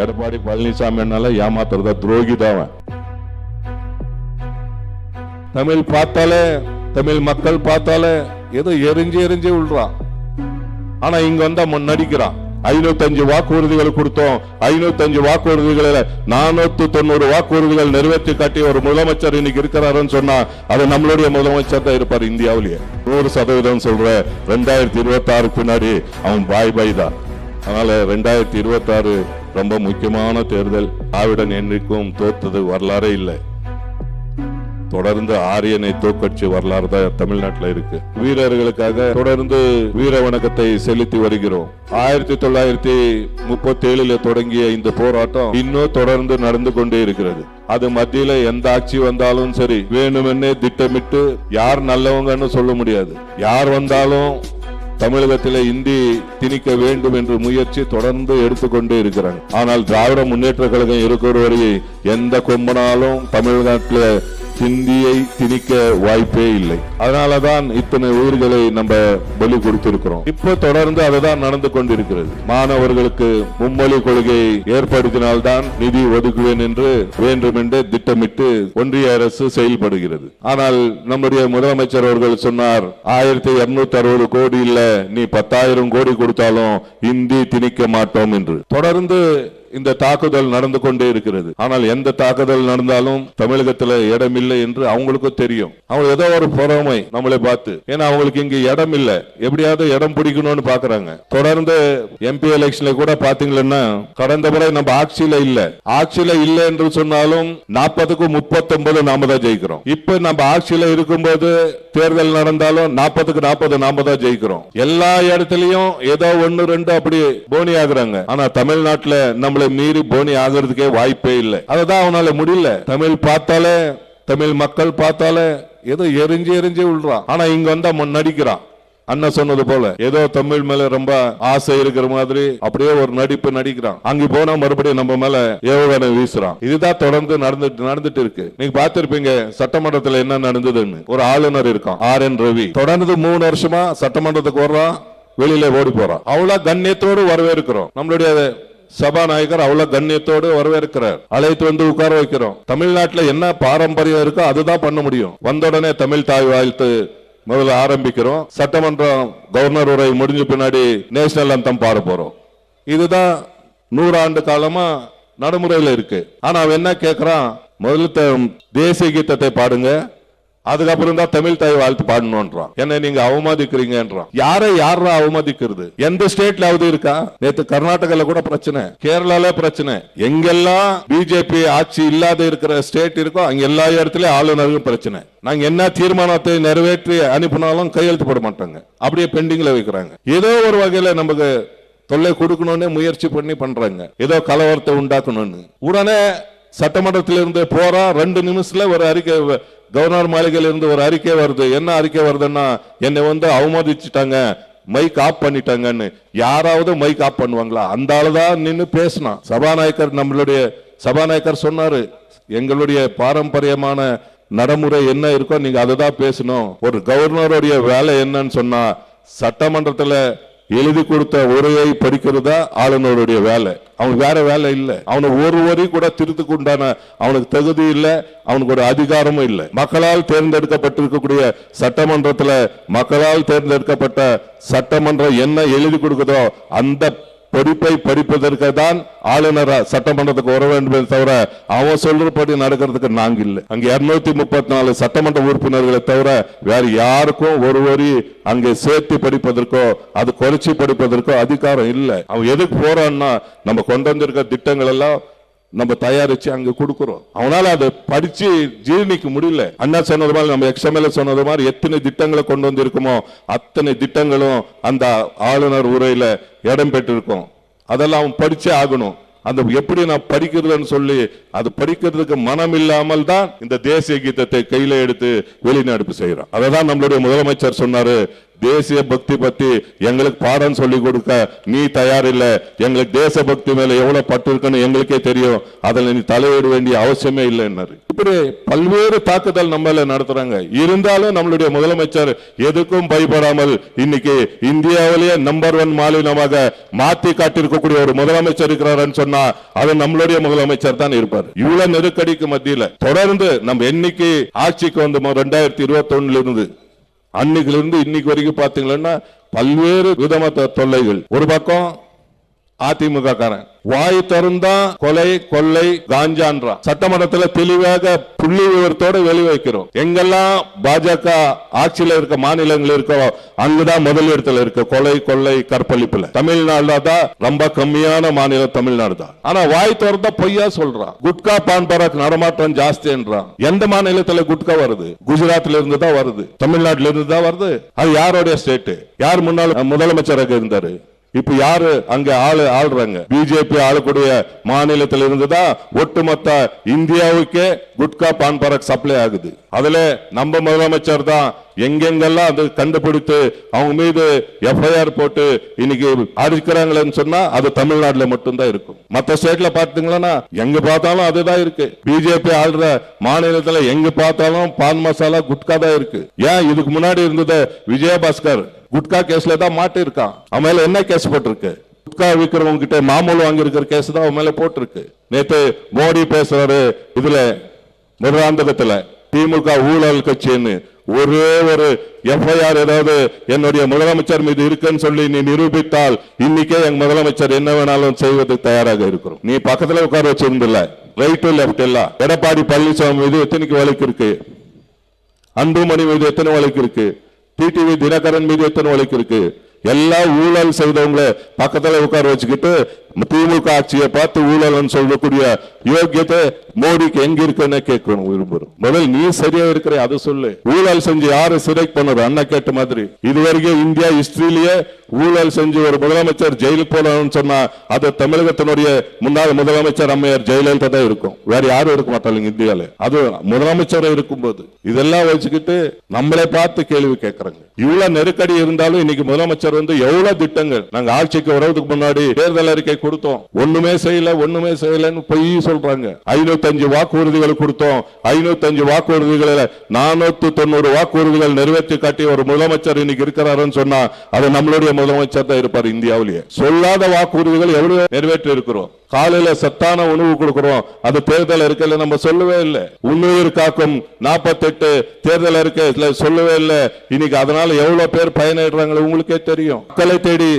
எடப்பாடி பழனிசாமி ஏமாத்துறத துரோகி தான். தமிழ் பார்த்தாலே, தமிழ் மக்கள் பார்த்தாலே ஏதோ எரிஞ்சு விழுறான். ஆனா இங்க வந்தா நடிக்கிறான். 505 வாக்குறுதிகள் கொடுத்தோம். 505 வாக்குறுதிகளில் 490 வாக்குறுதிகள் நிறைவேற்றி காட்டி ஒரு முதலமைச்சர் இன்னைக்கு இருக்கிறாருன்னு சொன்னா அது நம்மளுடைய முதலமைச்சர் தான் இருப்பார் இந்தியாவிலேயே. 100% சொல்ற 2026 பின்னாடி அவன் பாய் தான். அதனால 2026 ரொம்ப முக்கியமான தேர்தல். திராவிடன் என்றைக்கும் தோத்தது வரலாறே இல்லை. தொடர்ந்து ஆரியனை தோற்கட்சி வரலாறு தான் தமிழ்நாட்டில் இருக்கு. வீரர்களுக்காக தொடர்ந்து வீர வணக்கத்தை செலுத்தி வருகிறோம். 1937 தொடங்கிய இந்த போராட்டம் இன்னும் தொடர்ந்து நடந்து கொண்டே இருக்கிறது. அது மத்தியில எந்த ஆட்சி வந்தாலும் சரி, வேணுமென்னே திட்டமிட்டு யார் நல்லவங்கன்னு சொல்ல முடியாது. யார் வந்தாலும் தமிழகத்தில் இந்தி திணிக்க வேண்டும் என்ற முயற்சி தொடர்ந்து எடுத்துக்கொண்டே இருக்கிறாங்க. ஆனால் திராவிட முன்னேற்ற கழகம் இருக்கிற வரை எந்த கொம்பனாலும் தமிழ்நாட்டில் ஹிந்தியை திணிக்க வாய்ப்பே இல்லை. அதனாலதான் இத்தனை உயிர்களை நம்ம பலி கொடுத்திருக்கிறோம். இப்ப தொடர்ந்து அதுதான் நடந்து கொண்டிருக்கிறது. மாணவர்களுக்கு மும்மொழி கொள்கையை ஏற்படுத்தினால்தான் நிதி ஒதுக்குவேன் என்று வேண்டுமென்றே திட்டமிட்டு ஒன்றிய அரசு செயல்படுகிறது. ஆனால் நம்முடைய முதலமைச்சர் அவர்கள் சொன்னார், 1260 கோடி இல்ல, நீ 10,000 கோடி கொடுத்தாலும் இந்தி திணிக்க மாட்டோம் என்று. தொடர்ந்து இந்த தாக்குதல் நடந்து கொண்டே இருக்கிறது. ஆனால் எந்த தாக்குதல் நடந்தாலும் தமிழகத்தில் இடம் இல்லை என்று அவங்களுக்கும் தெரியும். அவங்க ஏதோ ஒரு பொறாமை நம்மளை பார்த்து, ஏன்னா அவங்களுக்கு இங்க இடம் இல்லை, எப்படியாவது இடம் பிடிக்கணும்னு பாக்குறாங்க. தொடர்ந்து எம்பி எலெக்ஷன்ல கூட பாத்தீங்கன்னா கடந்த முறை நம்ம ஆட்சியில இல்ல என்று சொன்னாலும் 40க்கு 39 நாம தான் ஜெயிக்கிறோம். இப்ப நம்ம ஆட்சியில இருக்கும்போது தேர்தல் நடந்தாலும் 40க்கு 40 நாம தான் ஜெயிக்கிறோம். எல்லா இடத்துலயும் ஏதோ 1-2 அப்படி போனி ஆகுறாங்க. ஆனா தமிழ்நாட்டுல நம்மள மீறி போனி ஆகிறதுக்கே வாய்ப்பே இல்லை. அதுதான் அவனால முடியல. தமிழ் பார்த்தாலே, தமிழ் மக்கள் பார்த்தாலே ஏதோ எரிஞ்சு விழுறான். ஆனா இங்க வந்தா நடிக்கிறான். அண்ணன் சொன்னது போல ஏதோ தமிழ் மேல ரொம்ப ஆசை இருக்கிற மாதிரி அப்படியே ஒரு நடிப்பு நடிக்கிறான். அங்க போனா மறுபடியும் நம்ம மேல ஏவுகணை வீசுறான். இதுதான் தொடர்ந்து நடந்துட்டு இருக்கு. நீங்க பாத்திருப்பீங்க சட்டமன்றத்துல என்ன நடந்ததுன்னு. ஒரு ஆளுநர் இருக்கான், RN ரவி. தொடர்ந்து 3 வருஷமா சட்டமன்றத்துக்கு வர்றான், வெளியில ஓடி போறான். அவ்வளவு கண்ணியத்தோடு வரவேற்கிறோம். நம்மளுடைய சபாநாயகர் அவ்வளவு கண்ணியத்தோடு வரவேற்கிறார். அழைத்து வந்து உட்கார வைக்கிறோம். தமிழ்நாட்டில் என்ன பாரம்பரியம் இருக்கோ அதுதான் பண்ண முடியும். வந்த உடனே தமிழ் தாய் வாழ்த்து முதல்ல ஆரம்பிக்கிறோம். சட்டமன்றம் கவர்னர் உரை முடிஞ்ச பின்னாடி நேஷனல் அந்தம் பாட போறோம். இதுதான் 100 ஆண்டு காலமா நடைமுறையில் இருக்கு. ஆனா அவன் என்ன கேட்கிறான், முதல்ல தேசிய கீதத்தை பாடுங்க, அதுக்கப்புறம் தான் தமிழ் தாய் வாழ்த்து பாடணும்ன்றான். என்ன நீங்க அவமதிக்கிறீங்கன்றான். யாரை அவமதிக்கிறது? எந்த ஸ்டேட்லாவது இருக்கா? நேத்து கர்நாடகால கூட பிரச்சனை, கேரளால பிரச்சனை. எங்கெல்லாம் பிஜேபி ஆட்சி இல்லாத இருக்கிற ஸ்டேட் இருக்கோ அங்க எல்லா இடத்துலயும் ஆளுநர்கள் பிரச்சனை. நாங்க என்ன தீர்மானத்தை நிறைவேற்றி அனுப்பினாலும் கையெழுத்து போட மாட்டாங்க, அப்படியே பெண்டிங்ல வைக்கிறாங்க. ஏதோ ஒரு வகையில நமக்கு தொல்லை கொடுக்கணும்னு முயற்சி பண்றாங்க, ஏதோ கலவரத்தை உண்டாக்கணும்னு. உடனே சட்டமன்றத்திலிருந்து போறா, 2 நிமிஷத்துல ஒரு அறிக்கை, கவர்னர் மாளிகையில இருந்து ஒரு அறிக்கை வருது. என்ன அறிக்கை வருதுன்னா, என்னை அவமதிச்சுட்டாங்க, மைக் ஆஃப் பண்ணிட்டாங்கன்னு. யாராவது மைக் ஆஃப் பண்ணுவாங்களா? அந்த ஆளுதான் நின்று பேசினா. நம்மளுடைய சபாநாயகர் சொன்னாரு, எங்களுடைய பாரம்பரியமான நடைமுறை என்ன இருக்கோ நீங்க அதுதான் பேசணும். ஒரு கவர்னருடைய வேலை என்னன்னு சொன்னா, சட்டமன்றத்துல எழுதி கொடுத்த உரையை படிக்கிறதா ஆளுநருடைய வேலை. அவனுக்கு வேற வேலை இல்லை. அவனுக்கு ஒரு வரி கூட திருத்துக்கு உண்டான அவனுக்கு தகுதி இல்லை, அவனுக்கு ஒரு அதிகாரமும் இல்லை. மக்களால் தேர்ந்தெடுக்கப்பட்டிருக்கக்கூடிய சட்டமன்றத்துல மக்களால் தேர்ந்தெடுக்கப்பட்ட சட்டமன்றம் என்ன எழுதி கொடுக்குதோ அந்த பொறுப்பை படிப்பதற்கு தான் ஆளுநர் சட்டமன்றத்துக்கு வர வேண்டும் தவிர அவன் சொல்றபடி நடக்கிறதுக்கு நாங்க இல்லை. அங்க 234 சட்டமன்ற உறுப்பினர்களை தவிர வேற யாருக்கும் ஒரு வரி அங்கே சேர்த்து படிப்பதற்கோ அது குறைச்சி படிப்பதற்கோ அதிகாரம் இல்லை. அவன் எதுக்கு போறான்னா, நம்ம கொண்டு வந்திருக்க திட்டங்கள் எல்லாம் நம்ம தயாரிச்சு அங்க கொடுக்கிறோம். அவனால அதை படிச்சு ஜீர்ணிக்க முடியல. அண்ணா சொன்னது மாதிரி, நம்ம XML சொன்னது மாதிரி எத்தனை திட்டங்களை கொண்டு வந்திருக்குமோ அத்தனை திட்டங்களும் அந்த ஆளுநர் உரையில இடம் பெற்றிருக்கும். அதெல்லாம் அவன் படிச்சே ஆகணும். அந்த எப்படி நான் படிக்கிறதுன்னு சொல்லி அது படிக்கிறதுக்கு மனம் இல்லாமல் தான் இந்த தேசிய கீதத்தை கையில எடுத்து வெளிநடப்பு செய்யறான். அததான் நம்மளுடைய முதலமைச்சர் சொன்னாரு, தேசிய பக்தி பத்தி எங்களுக்கு பாடம் சொல்லி கொடுக்க நீ தயார் இல்ல. எங்களுக்கு தேச பக்தி மேல எவ்வளவு பட்டு இருக்குன்னு எங்களுக்கே தெரியும், அதுல நீ தலையிட வேண்டிய அவசியமே இல்லைன்னாரு. இப்ப இப்படி பல்வேறு தாக்குதல் நம்மள நடத்துறாங்க. இருந்தாலும் நம்மளுடைய முதலமைச்சர் எதுக்கும் பயப்படாமல் இன்னைக்கு இந்தியாவிலேயே நம்பர் 1 மாநிலமாக மாத்தி காட்டியிருக்கக்கூடிய ஒரு முதலமைச்சர் இருக்கிறாருன்னு சொன்னா அது நம்மளுடைய முதலமைச்சர் தான் இருப்பார். இவ்வளவு நெருக்கடிக்கு மத்தியில தொடர்ந்து நம்ம என்னைக்கு ஆட்சிக்கு வந்து 2021 இருந்து அன்னைக்குல இருந்து இன்னைக்கு வரைக்கும் பாத்தீங்கன்னா பல்வேறு விதமான தொல்லைகள். ஒரு பக்கம் அதிமுக காரன் வாய் திறந்தா கொலை கொள்ளை காஞ்சான்றான். சட்டமன்றத்தில் தெளிவாக புள்ளி விவரத்தோட வெளி வைக்கிறோம். எங்கெல்லாம் பாஜக ஆட்சியில் இருக்க மாநிலங்கள் இருக்கோ அங்குதான் முதல் இடத்துல இருக்கு கொலை கொள்ளை கற்பழிப்புல. தமிழ்நாடு தான் ரொம்ப கம்மியான மாநிலம் தமிழ்நாடு தான். ஆனா வாய் திறந்தா பொய்யா சொல்றான். குட்கா பான் பராக் நடமாட்டம் ஜாஸ்தின்றான். எந்த மாநிலத்துல குட்கா வருது? குஜராத்ல இருந்து தான் வருது, தமிழ்நாட்டில இருந்து தான் வருது. அது யாருடைய ஸ்டேட்? யார் முன்னாள் முதலமைச்சராக இருந்தாரு? இப்ப யாரு அங்க ஆளுறாங்க? பிஜேபி ஆளக்கூடிய மாநிலத்தில் இருந்துதான் ஒட்டுமொத்த இந்தியாவுக்கே குட்கா பான் பராக் சப்ளை ஆகுது. அதுல நம்ம முதலமைச்சர் தான் எங்கெங்கெல்லாம் அது கண்டுபிடித்து அவங்க மீது எஃப்ஐஆர் போட்டு இன்னைக்கு அடிக்கிறாங்களேன்னு சொன்னா அது தமிழ்நாட்டுல மட்டும்தான் இருக்கும். மற்ற ஸ்டேட்ல பாத்தீங்கன்னா எங்க பார்த்தாலும் அதுதான் இருக்கு. பிஜேபி ஆளுற மாநிலத்துல எங்க பார்த்தாலும் பான் மசாலா குட்கா தான் இருக்கு. ஏன் இதுக்கு முன்னாடி இருந்தது விஜயபாஸ்கர் குட்கா கேஸ்ல தான் மாட்டி இருக்கான். அவன் மேல என்ன கேஸ் போட்டிருக்கு? குட்கா விக்கிறவங்க கிட்ட மாமூல் வாங்கி இருக்கிற கேஸ் தான் அவன் மேல போட்டிருக்கு. நேத்து மோடி பேசுறாரு இதுல முதலாந்தகத்துல திமுக ஊழல் கட்சின்னு ஒரே ஒரு எஃப்ஐஆர் ஏதாவது என்னுடைய முதலமைச்சர் மீது இருக்குன்னு சொல்லி நீ நிரூபித்தால் இன்னைக்கே எங்க முதலமைச்சர் என்ன வேணாலும் செய்வதற்கு தயாராக இருக்கிறோம். நீ பக்கத்துல உட்கார வச்சிருந்தில்ல, ரைட் டு லெப்ட் எல்லாம். எடப்பாடி பழனிசாமி மீது எத்தனைக்கு வழக்கு இருக்கு? அன்புமணி மீது எத்தனை வழக்கு இருக்கு? டிடிவி தினகரன் மீது எத்தனை வழக்கு இருக்கு? எல்லா ஊழல் செய்தவங்களை பக்கத்துல உட்கார வச்சுக்கிட்டு திமுக ஆட்சியை பார்த்து ஊழல் சொல்லக்கூடிய யோகியத்தை மோடிக்கு எங்க இருக்குன்னு கேட்கணும் விரும்புறோம். முதல் நீ சரியா இருக்கிற அதை சொல்லு. ஊழல் செஞ்சு யாரு சிறை பண்ணது? அண்ணா கேட்ட மாதிரி இதுவரைக்கும் இந்தியா ஹிஸ்டரியிலேயே ஊழல் செஞ்சு ஒரு முதலமைச்சர் ஜெயிலுக்கு போனோம்னு சொன்னா அது தமிழகத்தினுடைய முன்னாள் முதலமைச்சர் அம்மையார் ஜெயலலிதா தான் இருக்கும். வேற யாரும் இருக்க மாட்டாங்க இந்தியால. அது முதலமைச்சர் இருக்கும்போது இதெல்லாம் வச்சுக்கிட்டு நம்மளை பார்த்து கேள்வி கேட்கறாங்க. இவ்வளவு நெருக்கடி இருந்தாலும் இன்னைக்கு முதலமைச்சர் வந்து எவ்வளவு திட்டங்கள் நாங்க ஆட்சிக்கு வரதுக்கு முன்னாடி தேர்தல் அறிக்கை கொடுத்தோம், ஒண்ணுமே செய்யலன்னு பொய் சொல்றாங்க. 505 வாக்குறுதிகள் கொடுத்தோம். 505 வாக்குறுதிகளில் 490 வாக்குறுதிகள் நிறைவேற்றி காட்டி ஒரு முதலமைச்சர் இன்னைக்கு இருக்கிறாருன்னு சொன்னா அது நம்மளுடைய முதலமைச்சர் தான் இருப்பார் இந்தியாவிலேயே. சொல்லாத வாக்குறுதிகள் எவ்வளவு நிறைவேற்றி இருக்கிறோம். காலையில சத்தான உணவு கொடுக்கிறோம், அது தேர்தல் அறிக்கையில நம்ம சொல்லவே இல்லை. உண்ணுயிர் காக்கும் 48 தேர்தல் அறிக்கை சொல்லவே இல்லை. இன்னைக்கு அதனால எவ்வளவு பேர் பயனிடுறாங்க உங்களுக்கே தெரியும். மக்களை தேடி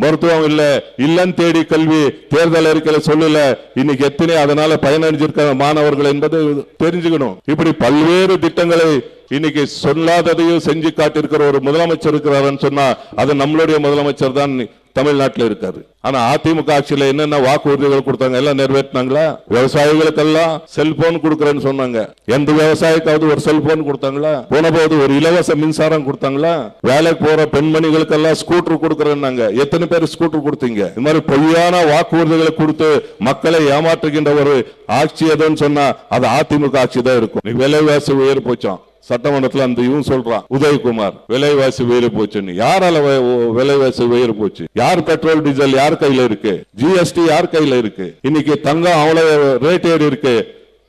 மருத்துவம் இல்ல, இல்லம் தேடி கல்வி தேர்தல் அறிக்கையில சொல்லல. இன்னைக்கு எத்தனை அதனால பயனடைஞ்சிருக்க மாணவர்கள் என்பது தெரிஞ்சுக்கணும். இப்படி பல்வேறு திட்டங்களை இன்னைக்கு சொல்லாததையும் செஞ்சு காட்டியிருக்கிற ஒரு முதலமைச்சர் இருக்கிறாருன்னு சொன்னா அது நம்மளுடைய முதலமைச்சர் தான் தமிழ்நாட்டில் இருக்காரு. ஆனா அதிமுக ஆட்சியில என்னென்ன வாக்குறுதிகள் கொடுத்தாங்க எல்லாம் நிறைவேற்றினாங்களா? விவசாயிகளுக்கெல்லாம் செல்போன் கொடுக்கறேன்னு சொன்னாங்க. எந்த விவசாயிக்காவது ஒரு செல்போன் கொடுத்தாங்களா? போனபோது ஒரு இலவச மின்சாரம் கொடுத்தாங்களா? வேலைக்கு போற பெண்மணிகளுக்கெல்லாம் ஸ்கூட்டர் கொடுக்கறேன்னாங்க. எத்தனை பேர் ஸ்கூட்டர் கொடுத்தீங்க? இந்த மாதிரி பொய்யான வாக்குறுதிகளை கொடுத்து மக்களை ஏமாற்றுகின்ற ஒரு ஆட்சி எதுன்னு சொன்னா அது அதிமுக ஆட்சி தான் இருக்கும். விலைவாசி உயர் போச்சான். சட்டமன்றத்தில் அந்த இவன் சொல்றான் உதயகுமார் விலைவாசி உயர் போச்சுன்னு. யாரால விலைவாசி உயர் போச்சு? யார் பெட்ரோல் டீசல் யார் கையில இருக்கு? ஜிஎஸ்டி யார் கையில இருக்கு? இன்னைக்கு தங்கம் அவ்வளவு ரேட் ஏறி இருக்கு.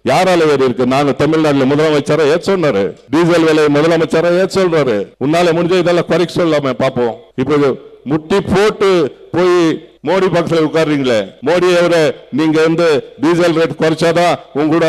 யாரால ஏறி இருக்கு? நாங்க தமிழ்நாட்டுல முதலமைச்சரை ஏற்று சொன்னாரு. டீசல் விலை முதலமைச்சரை ஏற்று சொல்றாரு. உன்னால முடிஞ்ச இதெல்லாம் குறைக்க சொல்லாம பாப்போம். இப்ப முட்டி போட்டு போய் மோடி பக்கத்துல உட்கார்றீங்களே, மோடி அவரை நீங்க வந்து டீசல் ரேட் குறைச்சாதான் உங்க கூட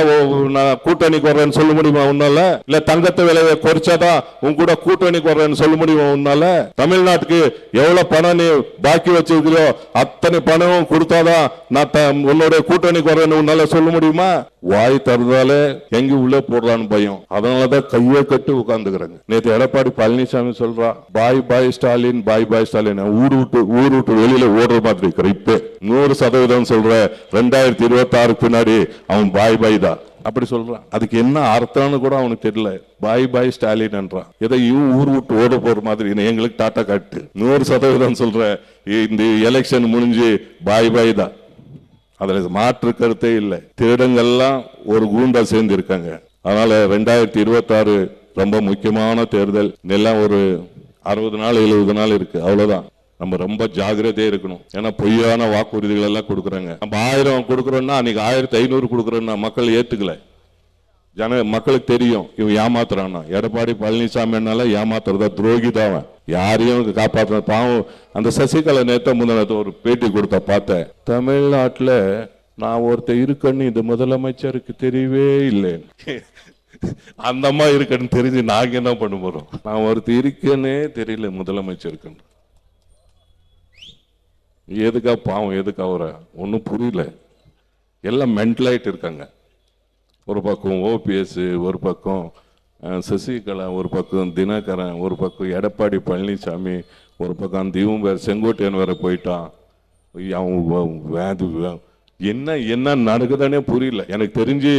கூட்டணிக்கு வர்றேன்னு சொல்ல முடியுமா உன்னால? இல்ல தங்கத்தை விலையை குறைச்சாதான் உங்க கூட கூட்டணிக்கு வர்றேன்னு சொல்ல முடியுமா உன்னால? தமிழ்நாட்டுக்கு எவ்வளவு பணம் நீ பாக்கி வச்சிருக்கியோ அத்தனை பணமும் கொடுத்தாதான் நான் உன்னோட கூட்டணிக்கு வர்றேன்னு உன்னால சொல்ல முடியுமா? வாய் தருதாலே எங்க உள்ள போடுறான்னு பயம். அதனாலதான் கையை கட்டு உட்கார்ந்துக்கிறாங்க. நேற்று எடப்பாடி பழனிசாமி சொல்றா பாய் பாய் ஸ்டாலின், பாய் பாய் ஸ்டாலின். ஊர் விட்டு வெளியில ஓடுற மாதிரி இருக்கிற. இப்ப 100% சொல்ற 2026 பின்னாடி அவன் பாய் பாய் தான் அப்படி சொல்றான். அதுக்கு என்ன அர்த்தம்னு கூட அவனுக்கு தெரியல. பாய் பாய் ஸ்டாலின் என்றான். ஏதோ ஊர் விட்டு ஓட போற மாதிரி எங்களுக்கு டாட்டா காட்டு. 100% சொல்ற இந்த எலெக்ஷன் முடிஞ்சு பாய் பாய் தான். அதுல மாற்று கருத்தே இல்லை. திருடங்கள்லாம் ஒரு கூண்டா சேர்ந்து இருக்காங்க. அதனால 2026 ரொம்ப முக்கியமான தேர்தல். எல்லாம் ஒரு 60 நாள் 70 நாள் இருக்கு, அவ்வளவுதான். நம்ம ரொம்ப ஜாகிரதையா இருக்கணும். ஏன்னா பொய்யான வாக்குறுதிகள் எல்லாம் கொடுக்குறாங்க. நம்ம 1000 கொடுக்குறோம்னா அன்னைக்கு 1500 கொடுக்குறோம்னா மக்கள் ஏத்துக்கல. மக்களுக்கு தெரியும் இவன் ஏமாத்துறான்னா. எடப்பாடி பழனிசாமினால ஏமாத்துறதா, துரோகி தான் அவன். யாரையும் காப்பாற்ற பாவம். அந்த சசிகலா முந்தினத்தை ஒரு பேட்டி கொடுத்த பார்த்தேன். தமிழ்நாட்டில் நான் ஒருத்தர் இருக்கன்னு இந்த முதலமைச்சருக்கு தெரியவே இல்லை. அந்த அம்மா இருக்கன்னு தெரிஞ்சு நாங்க என்ன பண்ண போறோம்? நான் ஒருத்தர் இருக்கேன்னே தெரியல முதலமைச்சருக்கு. எதுக்கா பாவம், எதுக்கு அவரை ஒன்றும் புரியல. எல்லாம் மென்டலாயிட்டு இருக்காங்க. ஒரு பக்கம் ஓபிஎஸ், ஒரு பக்கம் சசிகலா, ஒரு பக்கம் தினகரன், ஒரு பக்கம் எடப்பாடி பழனிசாமி, ஒரு பக்கம் அந்த செங்கோட்டையன் வேற போயிட்டான். என்ன என்ன நடக்குதுன்னே புரியல. எனக்கு தெரிஞ்சு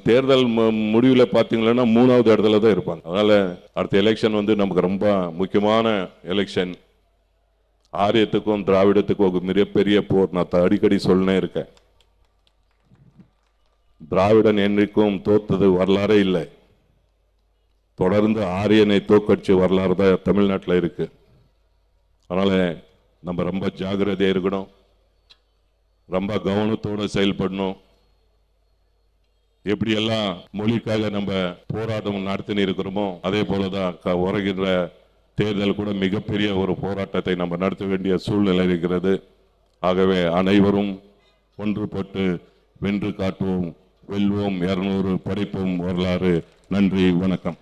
தேர்தல் முடிவில் பார்த்தீங்கன்னா 3வது இடத்துல தான் இருப்பாங்க. அதனால அடுத்த எலெக்ஷன் நமக்கு ரொம்ப முக்கியமான எலெக்ஷன். ஆரியத்துக்கும் திராவிடத்துக்கும் ஒரு மிகப்பெரிய போர். நான் அடிக்கடி சொல்லினே இருக்கேன். திராவிடன் என்றைக்கும் தோத்தது வரலாறே இல்லை. தொடர்ந்து ஆரியனை தோக்கடிச்சு வரலாறு தான் தமிழ்நாட்டில் இருக்கு. அதனால நம்ம ரொம்ப ஜாகிரதையா இருக்கணும், ரொம்ப கவனத்தோடு செயல்படணும். எப்படியெல்லாம் மொழிக்காக நம்ம போராட்டம் நடத்தினு இருக்கிறோமோ அதே போலதான் வருகின்ற தேர்தல் கூட மிகப்பெரிய ஒரு போராட்டத்தை நம்ம நடத்த வேண்டிய சூழ்நிலை இருக்கிறது. ஆகவே அனைவரும் ஒன்றுபட்டு வென்று காட்டுவோம், வெல்வோம், 200 படைப்போம் வரலாறு. நன்றி, வணக்கம்.